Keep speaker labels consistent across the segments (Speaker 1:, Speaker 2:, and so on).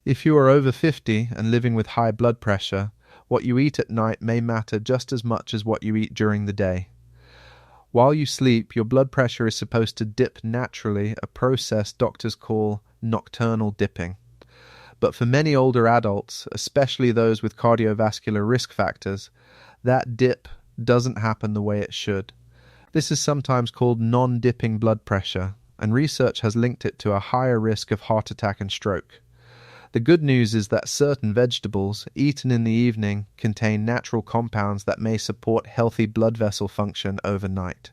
Speaker 1: If you are over 50 and living with high blood pressure, what you eat at night may matter just as much as what you eat during the day. While you sleep, your blood pressure is supposed to dip naturally, a process doctors call nocturnal dipping. But for many older adults, especially those with cardiovascular risk factors, that dip doesn't happen the way it should. This is sometimes called non-dipping blood pressure, and research has linked it to a higher risk of heart attack and stroke. The good news is that certain vegetables, eaten in the evening, contain natural compounds that may support healthy blood vessel function overnight.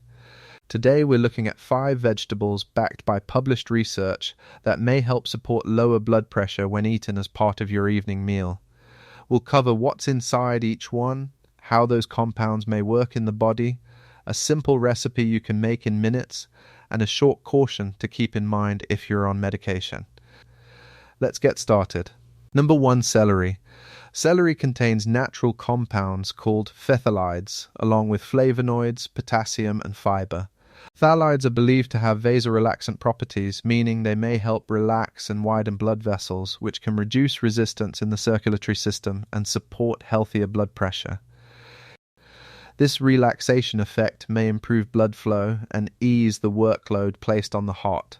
Speaker 1: Today we're looking at 5 vegetables backed by published research that may help support lower blood pressure when eaten as part of your evening meal. We'll cover what's inside each one, how those compounds may work in the body, a simple recipe you can make in minutes, and a short caution to keep in mind if you're on medication. Let's get started. Number 1, celery. Celery contains natural compounds called phthalides, along with flavonoids, potassium, and fiber. Phthalides are believed to have vasorelaxant properties, meaning they may help relax and widen blood vessels, which can reduce resistance in the circulatory system and support healthier blood pressure. This relaxation effect may improve blood flow and ease the workload placed on the heart.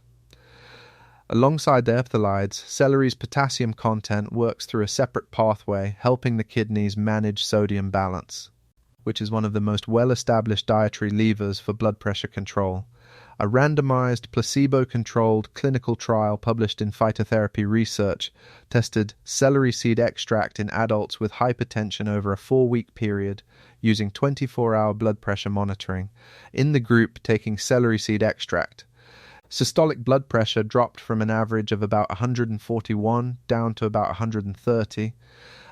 Speaker 1: Alongside the phthalides, celery's potassium content works through a separate pathway, helping the kidneys manage sodium balance, which is one of the most well-established dietary levers for blood pressure control. A randomized, placebo-controlled clinical trial published in Phytotherapy Research tested celery seed extract in adults with hypertension over a 4-week period using 24-hour blood pressure monitoring, in the group taking celery seed extract. Systolic blood pressure dropped from an average of about 141 down to about 130,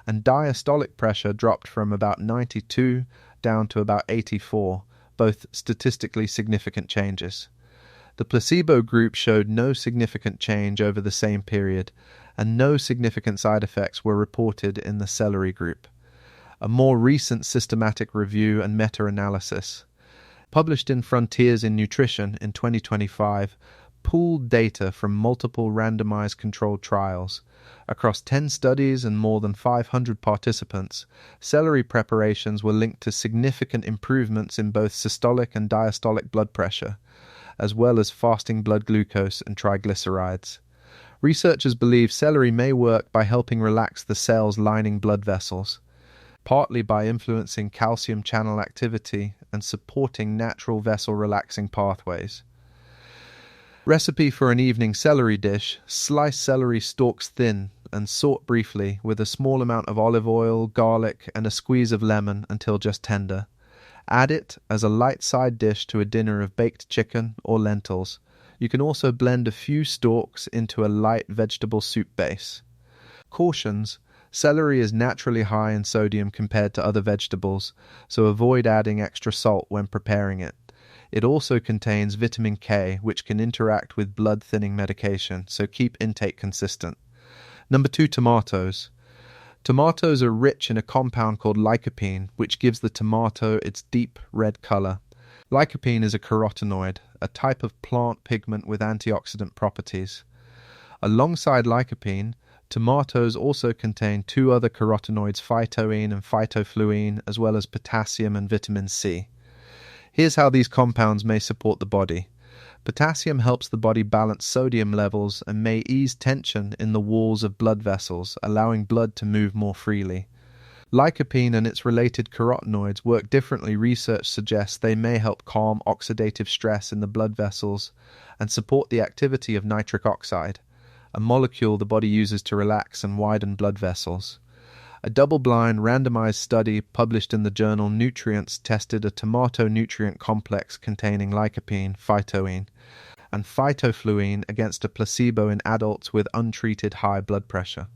Speaker 1: and diastolic pressure dropped from about 92 down to about 84, both statistically significant changes. The placebo group showed no significant change over the same period, and no significant side effects were reported in the celery group. A more recent systematic review and meta-analysis, published in Frontiers in Nutrition in 2025, pooled data from multiple randomized controlled trials. Across 10 studies and more than 500 participants, celery preparations were linked to significant improvements in both systolic and diastolic blood pressure, as well as fasting blood glucose and triglycerides. Researchers believe celery may work by helping relax the cells lining blood vessels, partly by influencing calcium channel activity and supporting natural vessel relaxing pathways. Recipe for an evening celery dish: slice celery stalks thin and saute briefly with a small amount of olive oil, garlic, and a squeeze of lemon until just tender. Add it as a light side dish to a dinner of baked chicken or lentils. You can also blend a few stalks into a light vegetable soup base. Cautions: celery is naturally high in sodium compared to other vegetables, so avoid adding extra salt when preparing it. It also contains vitamin K, which can interact with blood-thinning medication, so keep intake consistent. Number 2, tomatoes. Tomatoes are rich in a compound called lycopene, which gives the tomato its deep red color. Lycopene is a carotenoid, a type of plant pigment with antioxidant properties. Alongside lycopene, tomatoes also contain 2 other carotenoids, phytoene and phytofluene, as well as potassium and vitamin C. Here's how these compounds may support the body. Potassium helps the body balance sodium levels and may ease tension in the walls of blood vessels, allowing blood to move more freely. Lycopene and its related carotenoids work differently. Research suggests they may help calm oxidative stress in the blood vessels and support the activity of nitric oxide, a molecule the body uses to relax and widen blood vessels. A double-blind, randomized study published in the journal Nutrients tested a tomato nutrient complex containing lycopene, phytoene, and phytofluene against a placebo in adults with untreated high blood pressure.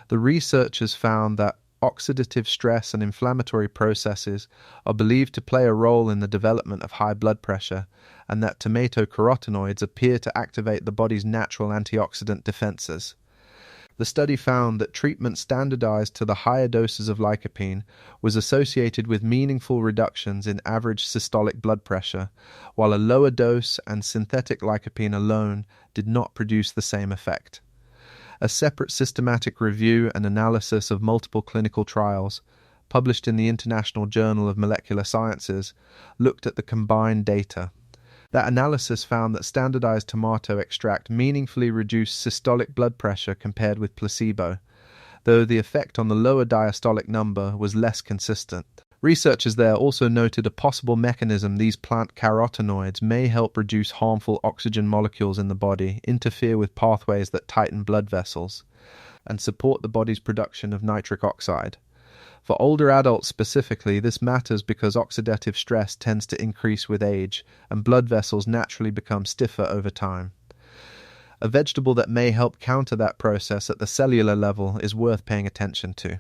Speaker 1: The researchers found that oxidative stress and inflammatory processes are believed to play a role in the development of high blood pressure, and that tomato carotenoids appear to activate the body's natural antioxidant defenses. The study found that treatment standardized to the higher doses of lycopene was associated with meaningful reductions in average systolic blood pressure, while a lower dose and synthetic lycopene alone did not produce the same effect. A separate systematic review and analysis of multiple clinical trials, published in the International Journal of Molecular Sciences, looked at the combined data. That analysis found that standardized tomato extract meaningfully reduced systolic blood pressure compared with placebo, though the effect on the lower diastolic number was less consistent. Researchers there also noted a possible mechanism these plant carotenoids may help reduce harmful oxygen molecules in the body, interfere with pathways that tighten blood vessels, and support the body's production of nitric oxide. For older adults specifically, this matters because oxidative stress tends to increase with age, and blood vessels naturally become stiffer over time. A vegetable that may help counter that process at the cellular level is worth paying attention to.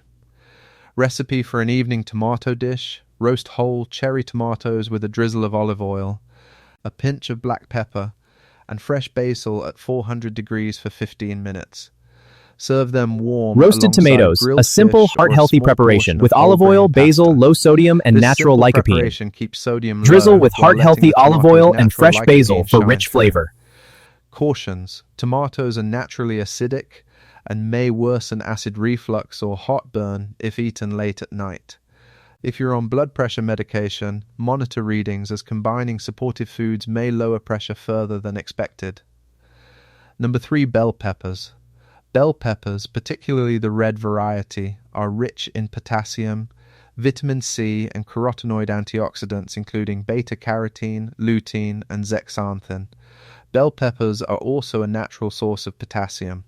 Speaker 1: Recipe for an evening tomato dish: roast whole cherry tomatoes with a drizzle of olive oil, a pinch of black pepper, and fresh basil at 400 degrees for 15 minutes. Serve them warm
Speaker 2: Roasted tomatoes, a simple, heart-healthy preparation with olive oil, basil, low sodium, and natural lycopene.
Speaker 1: Keeps sodium
Speaker 2: Drizzle
Speaker 1: low
Speaker 2: with
Speaker 1: while
Speaker 2: heart-healthy
Speaker 1: letting the
Speaker 2: olive
Speaker 1: tomato's
Speaker 2: oil and
Speaker 1: natural
Speaker 2: fresh basil
Speaker 1: lycopene
Speaker 2: for
Speaker 1: shine
Speaker 2: rich
Speaker 1: through.
Speaker 2: flavor.
Speaker 1: Cautions: tomatoes are naturally acidic and may worsen acid reflux or heartburn if eaten late at night. If you're on blood pressure medication, monitor readings, as combining supportive foods may lower pressure further than expected. Number 3, bell peppers. Bell peppers, particularly the red variety, are rich in potassium, vitamin C, and carotenoid antioxidants including beta-carotene, lutein, and zeaxanthin. Bell peppers are also a natural source of potassium,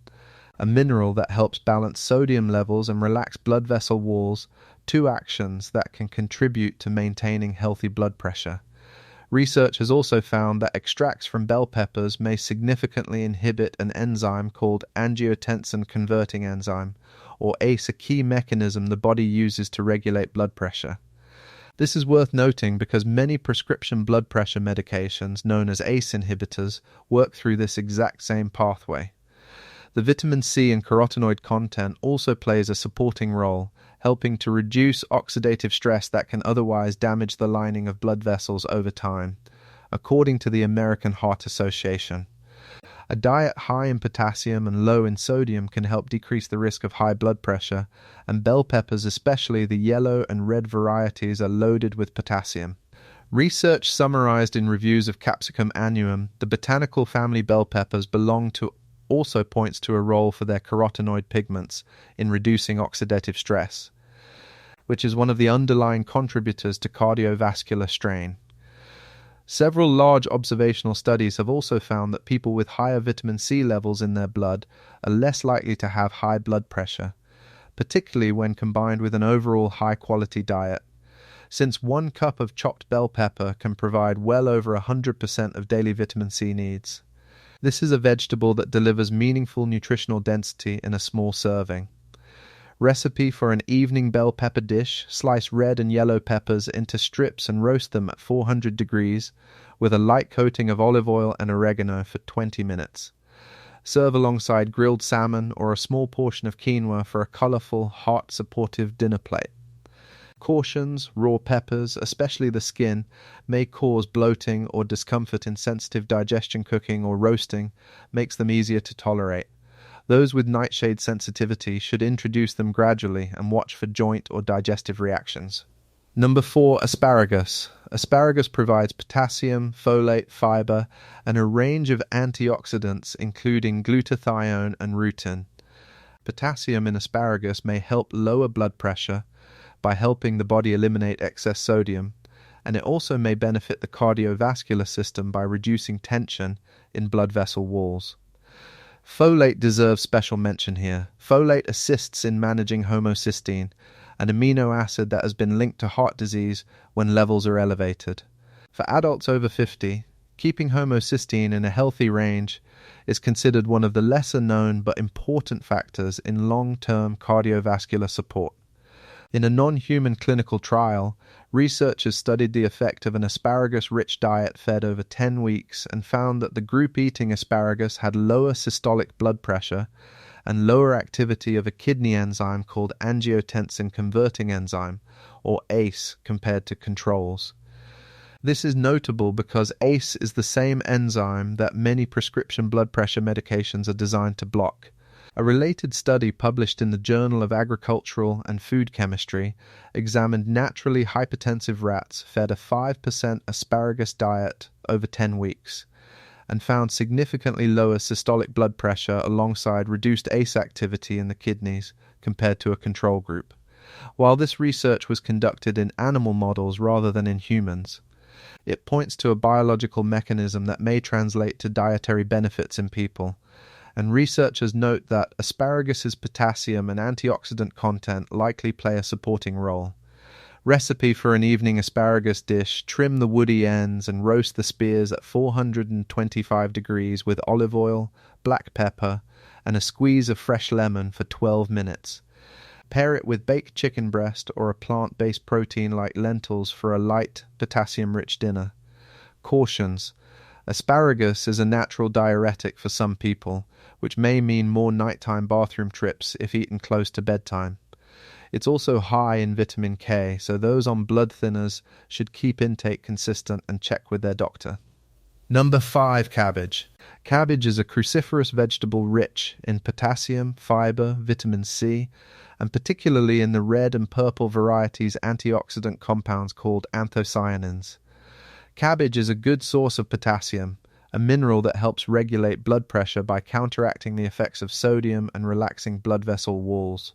Speaker 1: a mineral that helps balance sodium levels and relax blood vessel walls, two actions that can contribute to maintaining healthy blood pressure. Research has also found that extracts from bell peppers may significantly inhibit an enzyme called angiotensin-converting enzyme, or ACE, a key mechanism the body uses to regulate blood pressure. This is worth noting because many prescription blood pressure medications, known as ACE inhibitors, work through this exact same pathway. The vitamin C and carotenoid content also plays a supporting role, helping to reduce oxidative stress that can otherwise damage the lining of blood vessels over time, according to the American Heart Association. A diet high in potassium and low in sodium can help decrease the risk of high blood pressure, and bell peppers, especially the yellow and red varieties, are loaded with potassium. Research summarized in reviews of Capsicum annuum, the botanical family bell peppers belong to, also points to a role for their carotenoid pigments in reducing oxidative stress, which is one of the underlying contributors to cardiovascular strain. Several large observational studies have also found that people with higher vitamin C levels in their blood are less likely to have high blood pressure, particularly when combined with an overall high-quality diet, since 1 cup of chopped bell pepper can provide well over 100% of daily vitamin C needs. This is a vegetable that delivers meaningful nutritional density in a small serving. Recipe for an evening bell pepper dish: slice red and yellow peppers into strips and roast them at 400 degrees with a light coating of olive oil and oregano for 20 minutes. Serve alongside grilled salmon or a small portion of quinoa for a colorful, heart-supportive dinner plate. Cautions: raw peppers, especially the skin, may cause bloating or discomfort in sensitive digestion. Cooking or roasting makes them easier to tolerate. Those with nightshade sensitivity should introduce them gradually and watch for joint or digestive reactions. Number 4, asparagus. Asparagus provides potassium, folate, fiber, and a range of antioxidants including glutathione and rutin. Potassium in asparagus may help lower blood pressure by helping the body eliminate excess sodium, and it also may benefit the cardiovascular system by reducing tension in blood vessel walls. Folate deserves special mention here. Folate assists in managing homocysteine, an amino acid that has been linked to heart disease when levels are elevated. For adults over 50, keeping homocysteine in a healthy range is considered one of the lesser known but important factors in long-term cardiovascular support. In a non-human clinical trial, researchers studied the effect of an asparagus-rich diet fed over 10 weeks and found that the group eating asparagus had lower systolic blood pressure and lower activity of a kidney enzyme called angiotensin-converting enzyme, or ACE, compared to controls. This is notable because ACE is the same enzyme that many prescription blood pressure medications are designed to block. A related study published in the Journal of Agricultural and Food Chemistry examined naturally hypertensive rats fed a 5% asparagus diet over 10 weeks and found significantly lower systolic blood pressure alongside reduced ACE activity in the kidneys compared to a control group. While this research was conducted in animal models rather than in humans, it points to a biological mechanism that may translate to dietary benefits in people, and researchers note that asparagus' potassium and antioxidant content likely play a supporting role. Recipe for an evening asparagus dish: trim the woody ends and roast the spears at 425 degrees with olive oil, black pepper, and a squeeze of fresh lemon for 12 minutes. Pair it with baked chicken breast or a plant-based protein like lentils for a light, potassium-rich dinner. Cautions: asparagus is a natural diuretic for some people, which may mean more nighttime bathroom trips if eaten close to bedtime. It's also high in vitamin K, so those on blood thinners should keep intake consistent and check with their doctor. Number 5. Cabbage. Cabbage is a cruciferous vegetable rich in potassium, fiber, vitamin C, and particularly in the red and purple varieties antioxidant compounds called anthocyanins. Cabbage is a good source of potassium, a mineral that helps regulate blood pressure by counteracting the effects of sodium and relaxing blood vessel walls.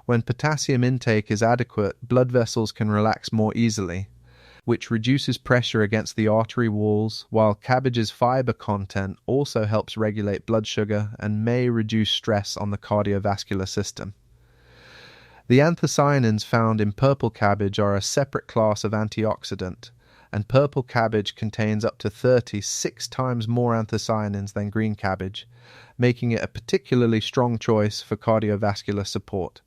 Speaker 1: When potassium intake is adequate, blood vessels can relax more easily, which reduces pressure against the artery walls, while cabbage's fiber content also helps regulate blood sugar and may reduce stress on the cardiovascular system. The anthocyanins found in purple cabbage are a separate class of antioxidant, and purple cabbage contains up to 36 times more anthocyanins than green cabbage, making it a particularly strong choice for cardiovascular support.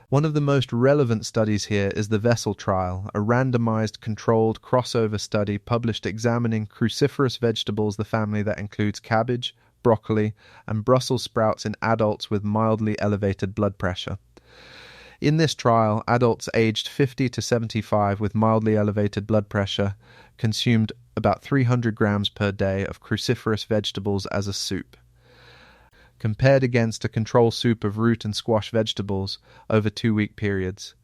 Speaker 1: One of the most relevant studies here is the Vessel trial, a randomized controlled crossover study published examining cruciferous vegetables, the family that includes cabbage, broccoli, and Brussels sprouts in adults with mildly elevated blood pressure. In this trial, adults aged 50 to 75 with mildly elevated blood pressure consumed about 300 grams per day of cruciferous vegetables as a soup, compared against a control soup of root and squash vegetables over 2-week periods.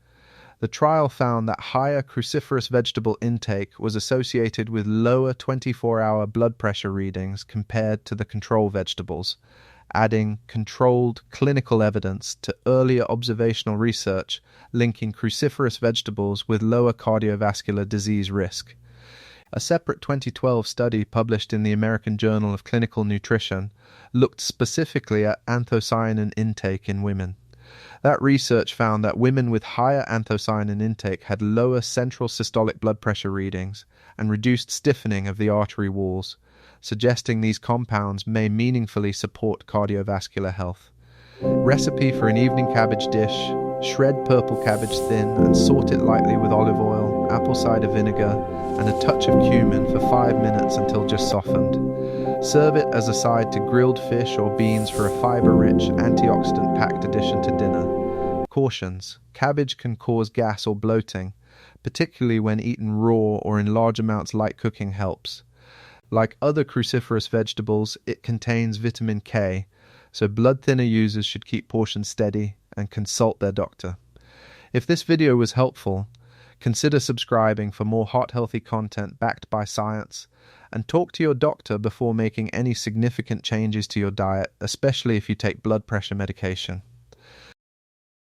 Speaker 1: The trial found that higher cruciferous vegetable intake was associated with lower 24-hour blood pressure readings compared to the control vegetables, adding controlled clinical evidence to earlier observational research linking cruciferous vegetables with lower cardiovascular disease risk. A separate 2012 study published in the American Journal of Clinical Nutrition looked specifically at anthocyanin intake in women. That research found that women with higher anthocyanin intake had lower central systolic blood pressure readings and reduced stiffening of the artery walls, suggesting these compounds may meaningfully support cardiovascular health. Recipe for an evening cabbage dish: shred purple cabbage thin and salt it lightly with olive oil, apple cider vinegar, and a touch of cumin for 5 minutes until just softened. Serve it as a side to grilled fish or beans for a fiber-rich, antioxidant-packed addition to dinner. Cautions: cabbage can cause gas or bloating, particularly when eaten raw or in large amounts. Light cooking helps. Like other cruciferous vegetables, it contains vitamin K, so blood thinner users should keep portions steady and consult their doctor. If this video was helpful, consider subscribing for more heart-healthy content backed by science, and talk to your doctor before making any significant changes to your diet, especially if you take blood pressure medication.